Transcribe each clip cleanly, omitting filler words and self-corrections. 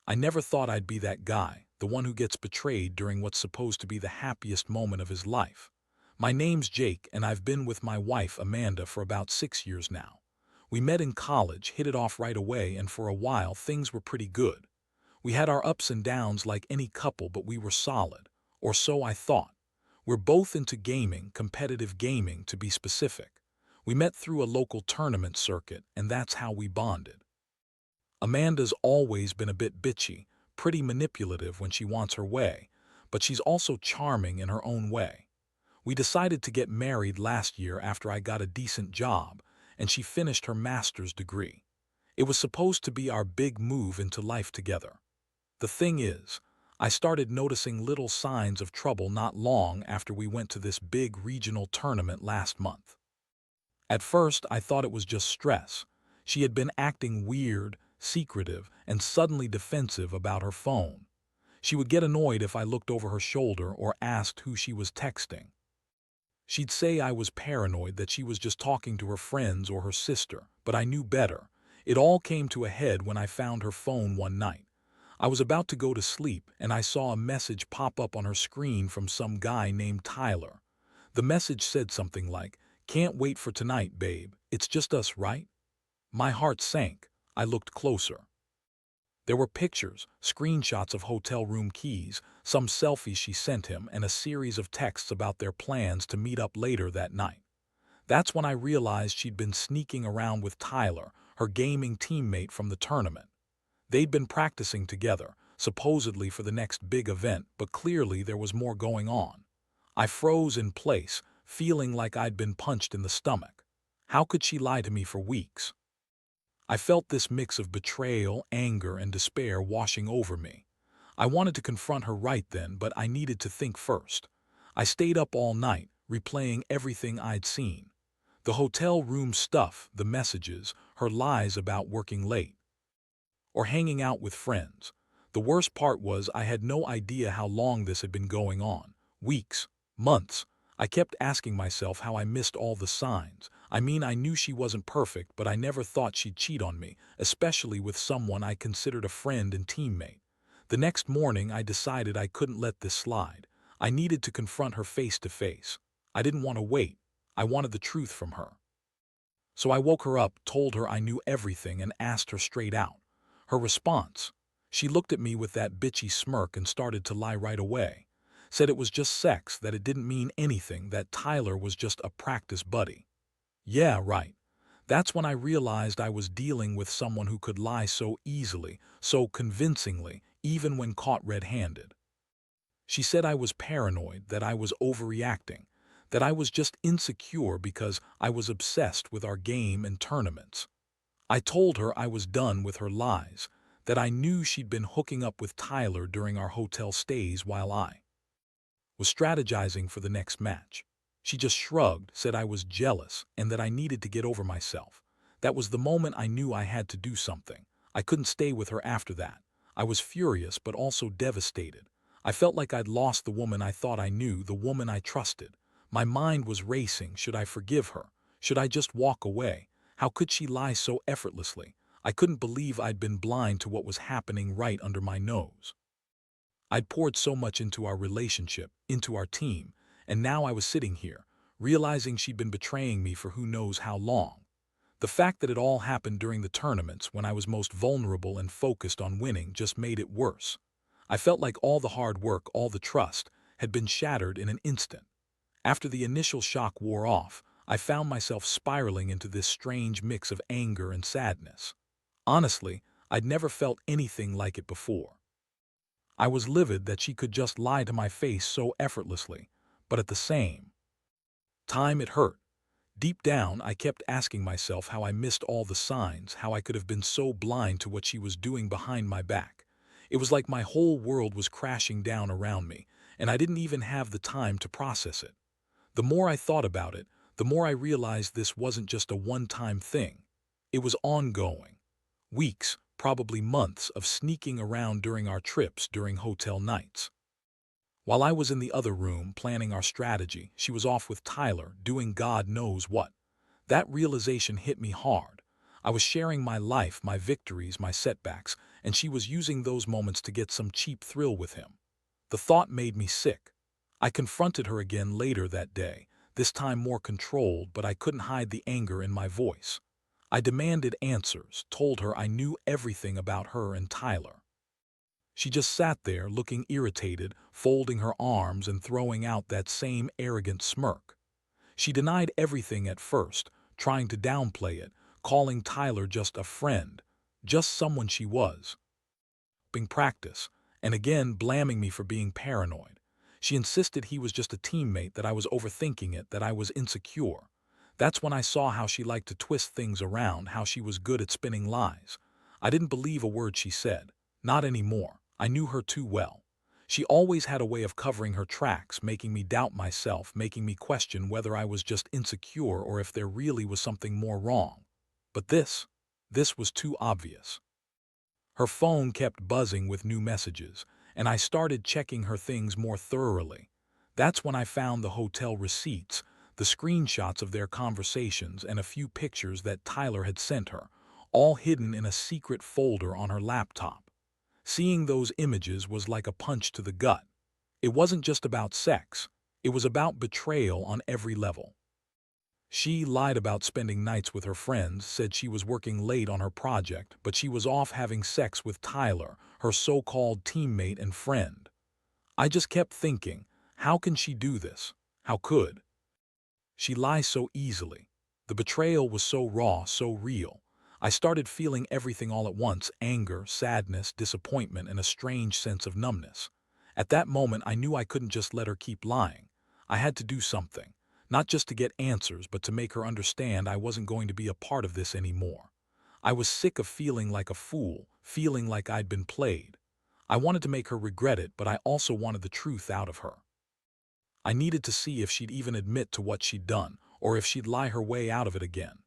I never thought I'd be that guy, the one who gets betrayed during what's supposed to be the happiest moment of his life. My name's Jake, and I've been with my wife, Amanda, for about 6 years now. We met in college, hit it off right away, and for a while things were pretty good. We had our ups and downs like any couple, but we were solid. Or so I thought. We're both into gaming, competitive gaming to be specific. We met through a local tournament circuit, and that's how we bonded. Amanda's always been a bit bitchy, pretty manipulative when she wants her way, but she's also charming in her own way. We decided to get married last year after I got a decent job, and she finished her master's degree. It was supposed to be our big move into life together. The thing is, I started noticing little signs of trouble not long after we went to this big regional tournament last month. At first, I thought it was just stress. She had been acting weird, secretive, and suddenly defensive about her phone. She would get annoyed if I looked over her shoulder or asked who she was texting. She'd say I was paranoid, that she was just talking to her friends or her sister, but I knew better. It all came to a head when I found her phone one night. I was about to go to sleep, and I saw a message pop up on her screen from some guy named Tyler. The message said something like, "Can't wait for tonight, babe. It's just us, right?" My heart sank. I looked closer. There were pictures, screenshots of hotel room keys, some selfies she sent him, and a series of texts about their plans to meet up later that night. That's when I realized she'd been sneaking around with Tyler, her gaming teammate from the tournament. They'd been practicing together, supposedly for the next big event, but clearly there was more going on. I froze in place, feeling like I'd been punched in the stomach. How could she lie to me for weeks? I felt this mix of betrayal, anger, and despair washing over me. I wanted to confront her right then, but I needed to think first. I stayed up all night, replaying everything I'd seen. The hotel room stuff, the messages, her lies about working late, or hanging out with friends. The worst part was I had no idea how long this had been going on. Weeks, months. I kept asking myself how I missed all the signs. I mean, I knew she wasn't perfect, but I never thought she'd cheat on me, especially with someone I considered a friend and teammate. The next morning, I decided I couldn't let this slide. I needed to confront her face to face. I didn't want to wait. I wanted the truth from her. So I woke her up, told her I knew everything, and asked her straight out. Her response: she looked at me with that bitchy smirk and started to lie right away. Said it was just sex, that it didn't mean anything, that Tyler was just a practice buddy. Yeah, right. That's when I realized I was dealing with someone who could lie so easily, so convincingly, even when caught red-handed. She said I was paranoid, that I was overreacting, that I was just insecure because I was obsessed with our game and tournaments. I told her I was done with her lies, that I knew she'd been hooking up with Tyler during our hotel stays while I was strategizing for the next match. She just shrugged, said I was jealous, and that I needed to get over myself. That was the moment I knew I had to do something. I couldn't stay with her after that. I was furious, but also devastated. I felt like I'd lost the woman I thought I knew, the woman I trusted. My mind was racing. Should I forgive her? Should I just walk away? How could she lie so effortlessly? I couldn't believe I'd been blind to what was happening right under my nose. I'd poured so much into our relationship, into our team, and now I was sitting here, realizing she'd been betraying me for who knows how long. The fact that it all happened during the tournaments, when I was most vulnerable and focused on winning, just made it worse. I felt like all the hard work, all the trust, had been shattered in an instant. After the initial shock wore off, I found myself spiraling into this strange mix of anger and sadness. Honestly, I'd never felt anything like it before. I was livid that she could just lie to my face so effortlessly, but at the same time it hurt. Deep down, I kept asking myself how I missed all the signs, how I could have been so blind to what she was doing behind my back. It was like my whole world was crashing down around me, and I didn't even have the time to process it. The more I thought about it, the more I realized this wasn't just a one-time thing. It was ongoing. Weeks, probably months, of sneaking around during our trips, during hotel nights. While I was in the other room planning our strategy, she was off with Tyler, doing God knows what. That realization hit me hard. I was sharing my life, my victories, my setbacks, and she was using those moments to get some cheap thrill with him. The thought made me sick. I confronted her again later that day, this time more controlled, but I couldn't hide the anger in my voice. I demanded answers, told her I knew everything about her and Tyler. She just sat there looking irritated, folding her arms and throwing out that same arrogant smirk. She denied everything at first, trying to downplay it, calling Tyler just a friend, just someone she was. Being practice, and again blaming me for being paranoid. She insisted he was just a teammate, that I was overthinking it, that I was insecure. That's when I saw how she liked to twist things around, how she was good at spinning lies. I didn't believe a word she said. Not anymore. I knew her too well. She always had a way of covering her tracks, making me doubt myself, making me question whether I was just insecure or if there really was something more wrong. But this was too obvious. Her phone kept buzzing with new messages, and I started checking her things more thoroughly. That's when I found the hotel receipts, the screenshots of their conversations, and a few pictures that Tyler had sent her, all hidden in a secret folder on her laptop. Seeing those images was like a punch to the gut. It wasn't just about sex. It was about betrayal on every level. She lied about spending nights with her friends, said she was working late on her project, but she was off having sex with Tyler, her so-called teammate and friend. I just kept thinking, how can she do this? How could she lie so easily? The betrayal was so raw, so real. I started feeling everything all at once: anger, sadness, disappointment, and a strange sense of numbness. At that moment, I knew I couldn't just let her keep lying. I had to do something, not just to get answers, but to make her understand I wasn't going to be a part of this anymore. I was sick of feeling like a fool, feeling like I'd been played. I wanted to make her regret it, but I also wanted the truth out of her. I needed to see if she'd even admit to what she'd done, or if she'd lie her way out of it again.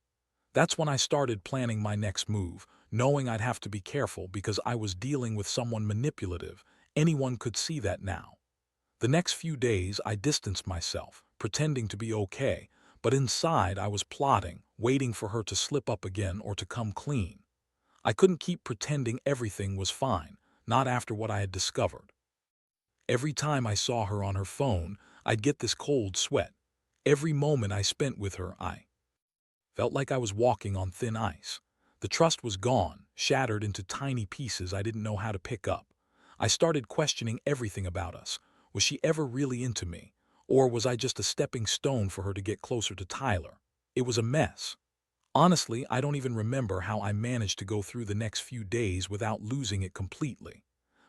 That's when I started planning my next move, knowing I'd have to be careful because I was dealing with someone manipulative. Anyone could see that now. The next few days I distanced myself, pretending to be okay, but inside I was plotting, waiting for her to slip up again or to come clean. I couldn't keep pretending everything was fine, not after what I had discovered. Every time I saw her on her phone, I'd get this cold sweat. Every moment I spent with her, I felt like I was walking on thin ice. The trust was gone, shattered into tiny pieces I didn't know how to pick up. I started questioning everything about us. Was she ever really into me? Or was I just a stepping stone for her to get closer to Tyler? It was a mess. Honestly, I don't even remember how I managed to go through the next few days without losing it completely.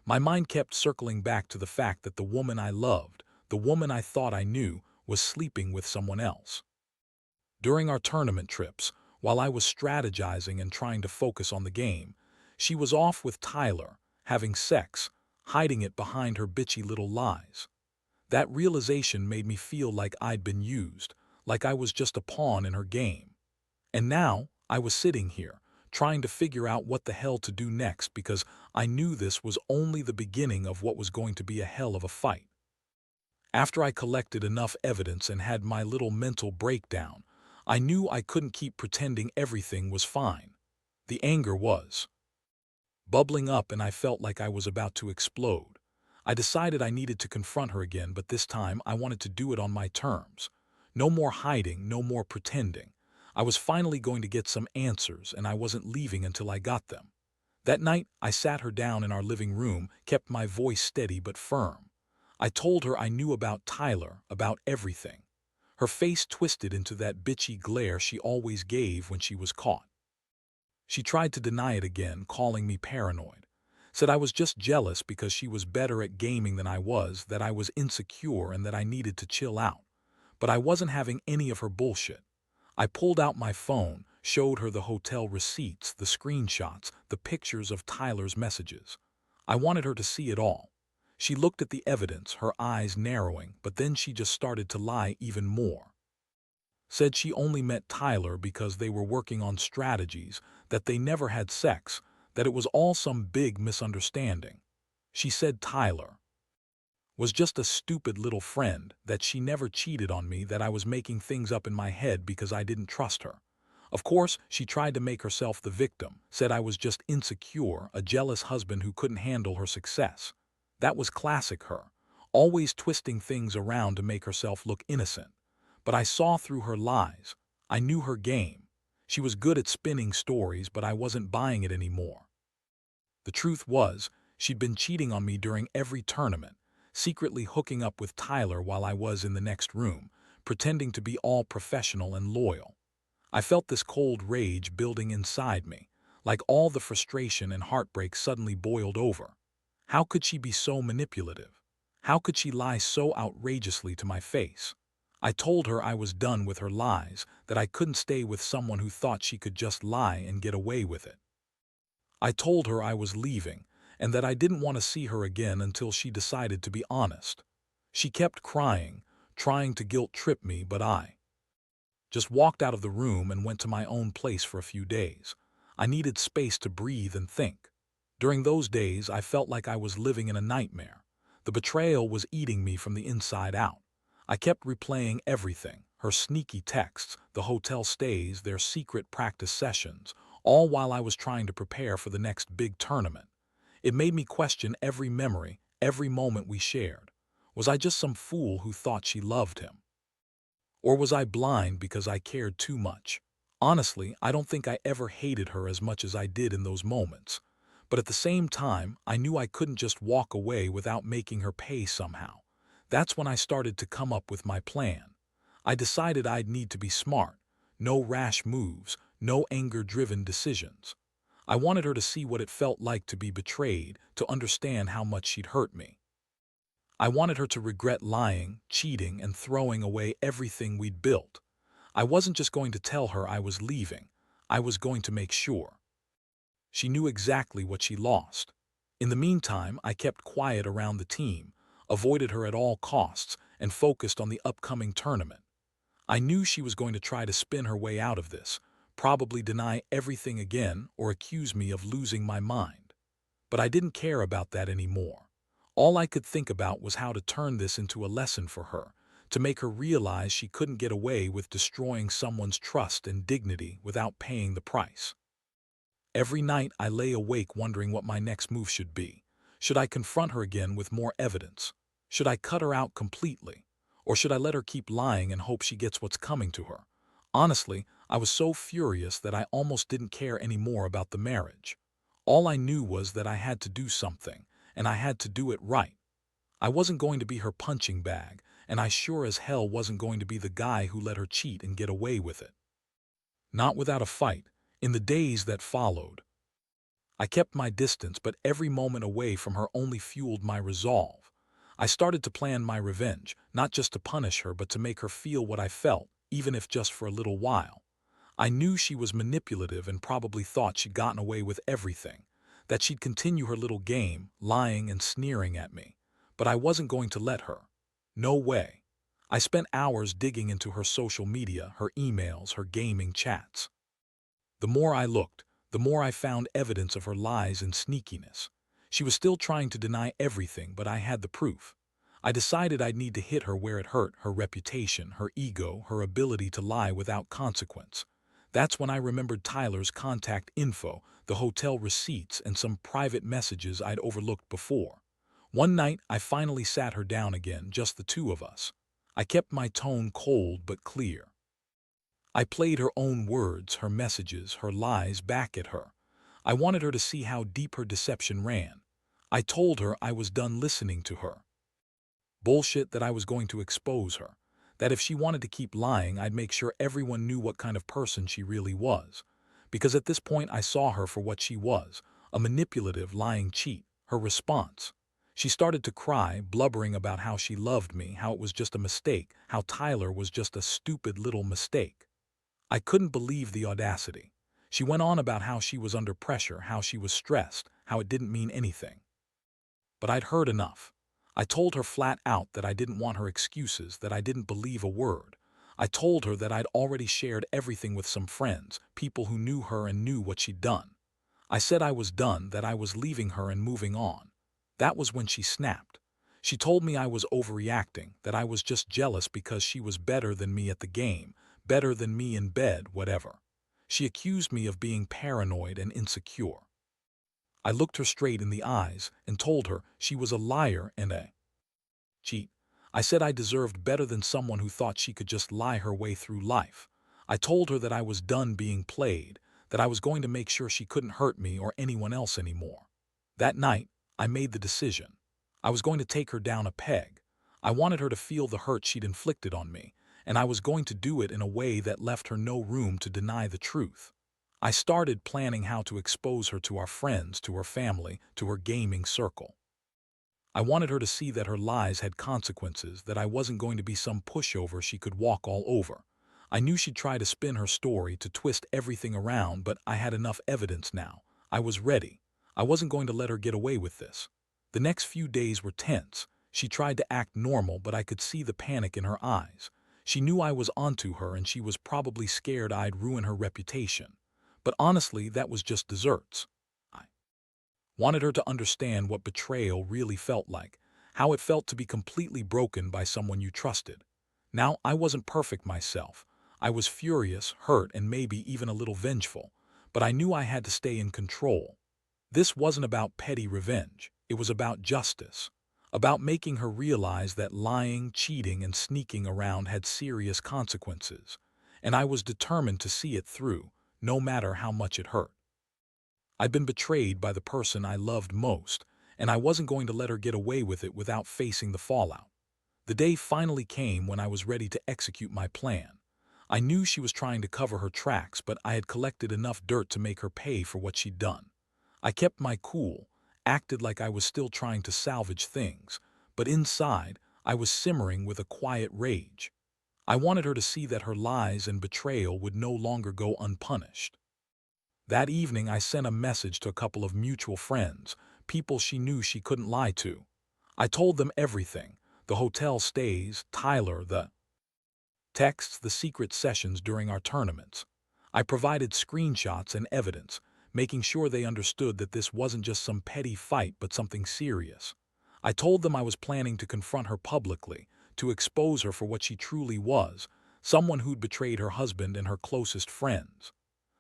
My mind kept circling back to the fact that the woman I loved, the woman I thought I knew, was sleeping with someone else. During our tournament trips, while I was strategizing and trying to focus on the game, she was off with Tyler, having sex, hiding it behind her bitchy little lies. That realization made me feel like I'd been used, like I was just a pawn in her game. And now, I was sitting here, trying to figure out what the hell to do next, because I knew this was only the beginning of what was going to be a hell of a fight. After I collected enough evidence and had my little mental breakdown, I knew I couldn't keep pretending everything was fine. The anger was bubbling up and I felt like I was about to explode. I decided I needed to confront her again, but this time I wanted to do it on my terms. No more hiding, no more pretending. I was finally going to get some answers, and I wasn't leaving until I got them. That night, I sat her down in our living room, kept my voice steady but firm. I told her I knew about Tyler, about everything. Her face twisted into that bitchy glare she always gave when she was caught. She tried to deny it again, calling me paranoid. Said I was just jealous because she was better at gaming than I was, that I was insecure and that I needed to chill out. But I wasn't having any of her bullshit. I pulled out my phone, showed her the hotel receipts, the screenshots, the pictures of Tyler's messages. I wanted her to see it all. She looked at the evidence, her eyes narrowing, but then she just started to lie even more. Said she only met Tyler because they were working on strategies, that they never had sex, that it was all some big misunderstanding. She said Tyler was just a stupid little friend, that she never cheated on me, that I was making things up in my head because I didn't trust her. Of course, she tried to make herself the victim, said I was just insecure, a jealous husband who couldn't handle her success. That was classic her, always twisting things around to make herself look innocent. But I saw through her lies. I knew her game. She was good at spinning stories, but I wasn't buying it anymore. The truth was, she'd been cheating on me during every tournament, secretly hooking up with Tyler while I was in the next room, pretending to be all professional and loyal. I felt this cold rage building inside me, like all the frustration and heartbreak suddenly boiled over. How could she be so manipulative? How could she lie so outrageously to my face? I told her I was done with her lies, that I couldn't stay with someone who thought she could just lie and get away with it. I told her I was leaving, and that I didn't want to see her again until she decided to be honest. She kept crying, trying to guilt-trip me, but I just walked out of the room and went to my own place for a few days. I needed space to breathe and think. During those days, I felt like I was living in a nightmare. The betrayal was eating me from the inside out. I kept replaying everything, her sneaky texts, the hotel stays, their secret practice sessions, all while I was trying to prepare for the next big tournament. It made me question every memory, every moment we shared. Was I just some fool who thought she loved him? Or was I blind because I cared too much? Honestly, I don't think I ever hated her as much as I did in those moments. But at the same time, I knew I couldn't just walk away without making her pay somehow. That's when I started to come up with my plan. I decided I'd need to be smart. No rash moves, no anger-driven decisions. I wanted her to see what it felt like to be betrayed, to understand how much she'd hurt me. I wanted her to regret lying, cheating, and throwing away everything we'd built. I wasn't just going to tell her I was leaving. I was going to make sure. She knew exactly what she lost. In the meantime, I kept quiet around the team, avoided her at all costs, and focused on the upcoming tournament. I knew she was going to try to spin her way out of this, probably deny everything again or accuse me of losing my mind. But I didn't care about that anymore. All I could think about was how to turn this into a lesson for her, to make her realize she couldn't get away with destroying someone's trust and dignity without paying the price. Every night I lay awake wondering what my next move should be. Should I confront her again with more evidence? Should I cut her out completely? Or should I let her keep lying and hope she gets what's coming to her? Honestly, I was so furious that I almost didn't care anymore about the marriage. All I knew was that I had to do something, and I had to do it right. I wasn't going to be her punching bag, and I sure as hell wasn't going to be the guy who let her cheat and get away with it. Not without a fight. In the days that followed, I kept my distance, but every moment away from her only fueled my resolve. I started to plan my revenge, not just to punish her, but to make her feel what I felt, even if just for a little while. I knew she was manipulative and probably thought she'd gotten away with everything, that she'd continue her little game, lying and sneering at me. But I wasn't going to let her. No way. I spent hours digging into her social media, her emails, her gaming chats. The more I looked, the more I found evidence of her lies and sneakiness. She was still trying to deny everything, but I had the proof. I decided I'd need to hit her where it hurt, her reputation, her ego, her ability to lie without consequence. That's when I remembered Tyler's contact info, the hotel receipts, and some private messages I'd overlooked before. One night, I finally sat her down again, just the two of us. I kept my tone cold but clear. I played her own words, her messages, her lies back at her. I wanted her to see how deep her deception ran. I told her I was done listening to her bullshit, that I was going to expose her, that if she wanted to keep lying, I'd make sure everyone knew what kind of person she really was. Because at this point I saw her for what she was, a manipulative, lying cheat. Her response: she started to cry, blubbering about how she loved me, how it was just a mistake, how Tyler was just a stupid little mistake. I couldn't believe the audacity. She went on about how she was under pressure, how she was stressed, how it didn't mean anything. But I'd heard enough. I told her flat out that I didn't want her excuses, that I didn't believe a word. I told her that I'd already shared everything with some friends, people who knew her and knew what she'd done. I said I was done, that I was leaving her and moving on. That was when she snapped. She told me I was overreacting, that I was just jealous because she was better than me at the game, better than me in bed, whatever. She accused me of being paranoid and insecure. I looked her straight in the eyes and told her she was a liar and a cheat. I said I deserved better than someone who thought she could just lie her way through life. I told her that I was done being played, that I was going to make sure she couldn't hurt me or anyone else anymore. That night, I made the decision. I was going to take her down a peg. I wanted her to feel the hurt she'd inflicted on me, and I was going to do it in a way that left her no room to deny the truth. I started planning how to expose her to our friends, to her family, to her gaming circle. I wanted her to see that her lies had consequences, that I wasn't going to be some pushover she could walk all over. I knew she'd try to spin her story, to twist everything around, but I had enough evidence now. I was ready. I wasn't going to let her get away with this. The next few days were tense. She tried to act normal, but I could see the panic in her eyes. She knew I was onto her, and she was probably scared I'd ruin her reputation. But honestly, that was just desserts. I wanted her to understand what betrayal really felt like, how it felt to be completely broken by someone you trusted. Now, I wasn't perfect myself. I was furious, hurt, and maybe even a little vengeful, but I knew I had to stay in control. This wasn't about petty revenge. It was about justice, about making her realize that lying, cheating, and sneaking around had serious consequences, and I was determined to see it through, no matter how much it hurt. I'd been betrayed by the person I loved most, and I wasn't going to let her get away with it without facing the fallout. The day finally came when I was ready to execute my plan. I knew she was trying to cover her tracks, but I had collected enough dirt to make her pay for what she'd done. I kept my cool, acted like I was still trying to salvage things, but inside, I was simmering with a quiet rage. I wanted her to see that her lies and betrayal would no longer go unpunished. That evening, I sent a message to a couple of mutual friends, people she knew she couldn't lie to. I told them everything: the hotel stays, Tyler, the texts, the secret sessions during our tournaments. I provided screenshots and evidence, making sure they understood that this wasn't just some petty fight but something serious. I told them I was planning to confront her publicly, to expose her for what she truly was, someone who'd betrayed her husband and her closest friends.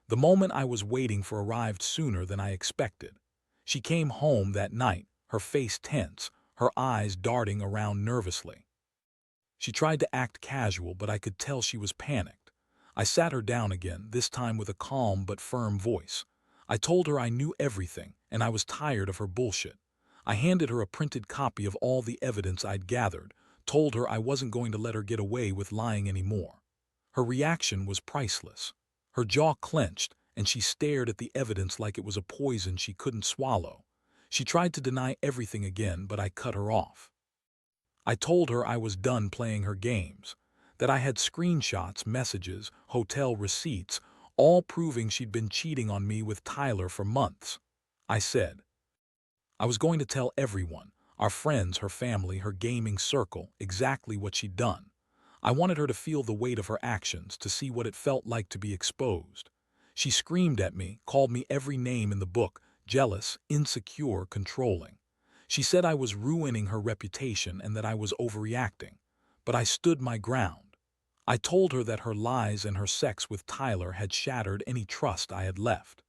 The moment I was waiting for arrived sooner than I expected. She came home that night, her face tense, her eyes darting around nervously. She tried to act casual, but I could tell she was panicked. I sat her down again, this time with a calm but firm voice. I told her I knew everything, and I was tired of her bullshit. I handed her a printed copy of all the evidence I'd gathered, told her I wasn't going to let her get away with lying anymore. Her reaction was priceless. Her jaw clenched, and she stared at the evidence like it was a poison she couldn't swallow. She tried to deny everything again, but I cut her off. I told her I was done playing her games, that I had screenshots, messages, hotel receipts, all proving she'd been cheating on me with Tyler for months. I said I was going to tell everyone, our friends, her family, her gaming circle, exactly what she'd done. I wanted her to feel the weight of her actions, to see what it felt like to be exposed. She screamed at me, called me every name in the book: jealous, insecure, controlling. She said I was ruining her reputation and that I was overreacting. But I stood my ground. I told her that her lies and her sex with Tyler had shattered any trust I had left.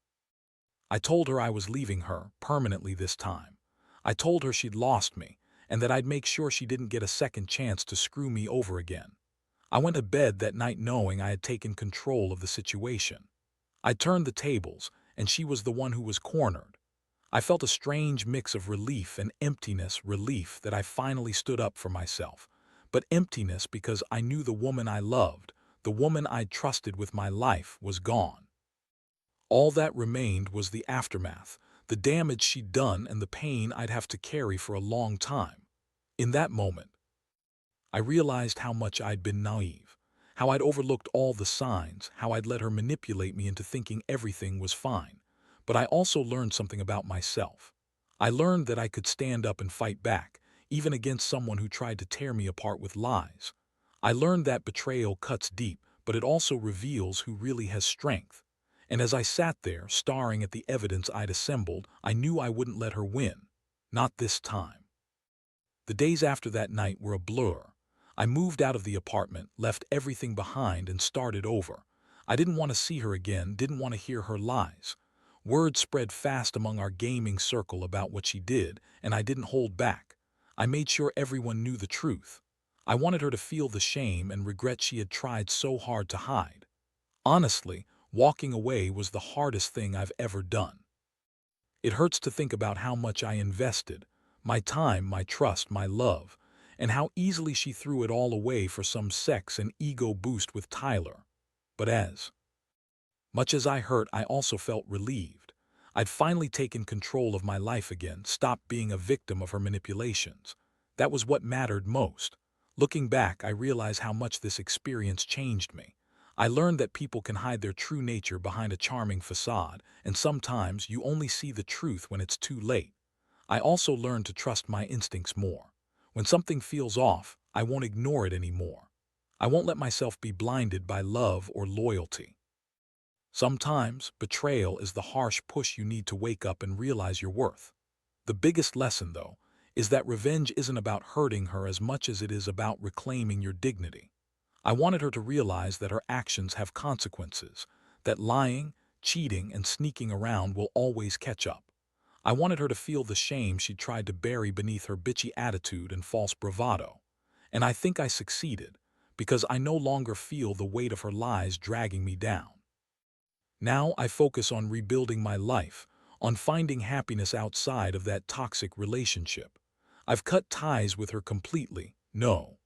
I told her I was leaving her, permanently this time. I told her she'd lost me, and that I'd make sure she didn't get a second chance to screw me over again. I went to bed that night knowing I had taken control of the situation. I turned the tables, and she was the one who was cornered. I felt a strange mix of relief and emptiness: relief that I finally stood up for myself, but emptiness because I knew the woman I loved, the woman I'd trusted with my life, was gone. All that remained was the aftermath, the damage she'd done and the pain I'd have to carry for a long time. In that moment, I realized how much I'd been naive, how I'd overlooked all the signs, how I'd let her manipulate me into thinking everything was fine. But I also learned something about myself. I learned that I could stand up and fight back, even against someone who tried to tear me apart with lies. I learned that betrayal cuts deep, but it also reveals who really has strength. And as I sat there, staring at the evidence I'd assembled, I knew I wouldn't let her win. Not this time. The days after that night were a blur. I moved out of the apartment, left everything behind, and started over. I didn't want to see her again, didn't want to hear her lies. Word spread fast among our gaming circle about what she did, and I didn't hold back. I made sure everyone knew the truth. I wanted her to feel the shame and regret she had tried so hard to hide. Honestly, walking away was the hardest thing I've ever done. It hurts to think about how much I invested, my time, my trust, my love, and how easily she threw it all away for some sex and ego boost with Tyler. But as much as I hurt, I also felt relieved. I'd finally taken control of my life again, stopped being a victim of her manipulations. That was what mattered most. Looking back, I realize how much this experience changed me. I learned that people can hide their true nature behind a charming facade, and sometimes you only see the truth when it's too late. I also learned to trust my instincts more. When something feels off, I won't ignore it anymore. I won't let myself be blinded by love or loyalty. Sometimes, betrayal is the harsh push you need to wake up and realize your worth. The biggest lesson, though, is that revenge isn't about hurting her as much as it is about reclaiming your dignity. I wanted her to realize that her actions have consequences, that lying, cheating, and sneaking around will always catch up. I wanted her to feel the shame she tried to bury beneath her bitchy attitude and false bravado. And I think I succeeded, because I no longer feel the weight of her lies dragging me down. Now I focus on rebuilding my life, on finding happiness outside of that toxic relationship. I've cut ties with her completely. No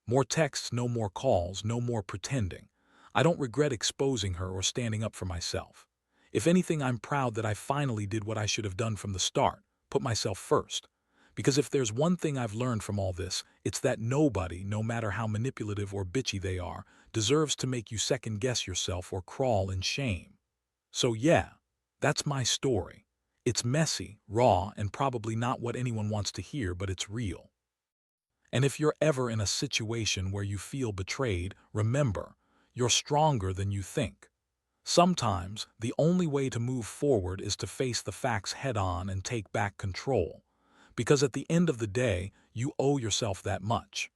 more texts, no more calls, no more pretending. I don't regret exposing her or standing up for myself. If anything, I'm proud that I finally did what I should have done from the start, put myself first. Because if there's one thing I've learned from all this, it's that nobody, no matter how manipulative or bitchy they are, deserves to make you second-guess yourself or crawl in shame. So yeah, that's my story. It's messy, raw, and probably not what anyone wants to hear, but it's real. And if you're ever in a situation where you feel betrayed, remember, you're stronger than you think. Sometimes, the only way to move forward is to face the facts head-on and take back control. Because at the end of the day, you owe yourself that much.